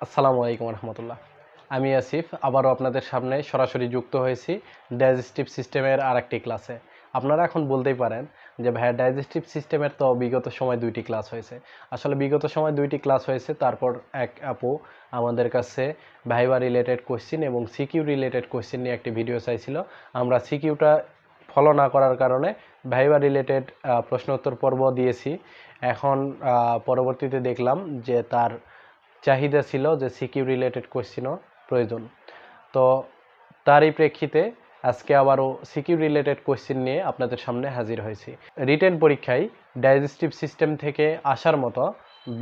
আসসালামু আলাইকুম রহমতুল্লাহ। আমি আসিফ আবারও আপনাদের সামনে সরাসরি যুক্ত হয়েছি ডাইজেস্টিভ সিস্টেমের আরেকটি ক্লাসে। আপনারা এখন বলতেই পারেন যে ভাইয়া ডাইজেস্টিভ সিস্টেমের তো বিগত সময় 2টি ক্লাস হয়েছে। আসলে বিগত সময় 2টি ক্লাস হয়েছে, তারপর এক আপু আমাদের কাছে ভাইবা রিলেটেড কোশ্চিন এবং সিকিউ রিলেটেড কোশ্চিন নিয়ে একটি ভিডিও চাইছিল। আমরা সিকিউটা ফলো না করার কারণে ভাইবা রিলেটেড প্রশ্নোত্তর পর্ব দিয়েছি। এখন পরবর্তীতে দেখলাম যে তার চাহিদা ছিল যে সিকিউ রিলেটেড কোয়েশ্চেনও প্রয়োজন। তো তারই প্রেক্ষিতে আজকে আবারও সিকিউ রিলেটেড কোয়েশ্চেন নিয়ে আপনাদের সামনে হাজির হয়েছি। রিটেন পরীক্ষায় ডাইজেস্টিভ সিস্টেম থেকে আসার মতো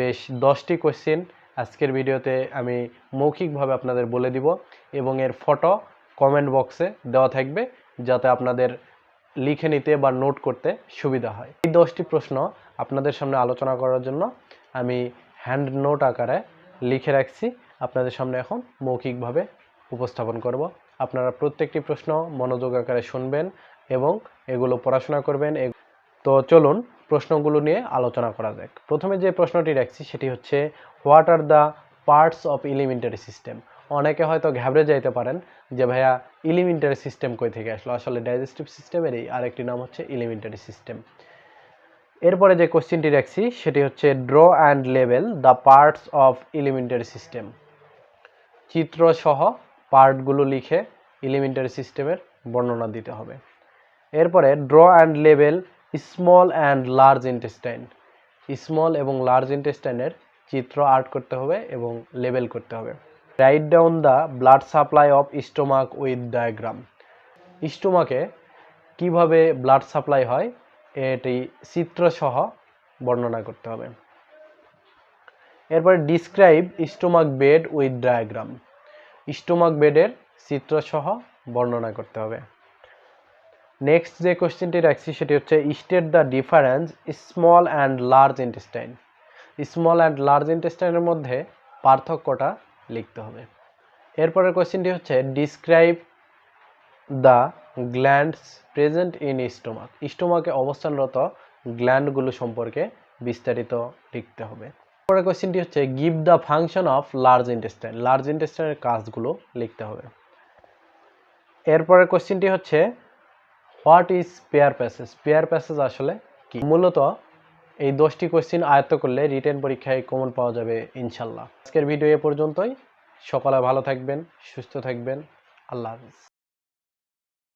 বেশ 10টি কোয়েশ্চেন আজকের ভিডিওতে আমি মৌখিকভাবে আপনাদের বলে দিব এবং এর ফটো কমেন্ট বক্সে দেওয়া থাকবে, যাতে আপনাদের লিখে নিতে বা নোট করতে সুবিধা হয়। এই 10টি প্রশ্ন আপনাদের সামনে আলোচনা করার জন্য আমি হ্যান্ড নোট আকারে লিখে রাখছি, আপনাদের সামনে এখন মৌখিকভাবে উপস্থাপন করব। আপনারা প্রত্যেকটি প্রশ্ন মনোযোগ আকারে শুনবেন এবং এগুলো পড়াশোনা করবেন। তো চলুন প্রশ্নগুলো নিয়ে আলোচনা করা যাক। প্রথমে যে প্রশ্নটি রাখছি সেটি হচ্ছে, what are the parts of elementary system. অনেকে হয়তো ঘাবড়ে যাইতে পারেন যে ভাইয়া এলিমেন্টারি সিস্টেম কই থেকে আসলো। আসলে ডাইজেস্টিভ সিস্টেমেরই আরেকটি নাম হচ্ছে এলিমেন্টারি সিস্টেম। এরপরে যে কোশ্চেনটি রাখছি সেটি হচ্ছে, draw and label the parts of elementary system. চিত্র সহ পার্টগুলো লিখে এলিমেন্টারি সিস্টেমের বর্ণনা দিতে হবে। এরপরে draw and label small and large intestine. Small এবং লার্জ ইন্টেস্টাইনের চিত্র আর্ট করতে হবে এবং লেবেল করতে হবে। Write down the blood supply of stomach with diagram. স্টোমাকে কিভাবে ব্লাড সাপ্লাই হয় এটি চিত্র সহ বর্ণনা করতে হবে। এরপরে describe stomach bed with diagram. Stomach বেডের চিত্র সহ বর্ণনা করতে হবে। নেক্সট যে কোশ্চেনটি রাখছি সেটি হচ্ছে, state the difference small and large intestine. Small and large ইন্টেস্টাইনের মধ্যে পার্থক্যটা লিখতে হবে। এরপরের কোশ্চেনটি হচ্ছে, describe the glands present in stomach. স্টোমাকে অবস্থানরত গ্ল্যান্ডগুলো সম্পর্কে বিস্তারিত লিখতে হবে। পরের কোশ্চেনটি হচ্ছে, give the function of large intestine. Large ইন্টেস্টাইনের কাজগুলো লিখতে হবে। এরপরের কোশ্চেনটি হচ্ছে, what is Peyer patches. Peyer patches আসলে কি? মূলত এই 10টি কোশ্চেন আয়ত্ত করলে রিটেন পরীক্ষায় কমন পাওয়া যাবে ইনশাল্লাহ। আজকের ভিডিও এ পর্যন্তই। সকলে ভালো থাকবেন, সুস্থ থাকবেন। আল্লাহ হাফিজ।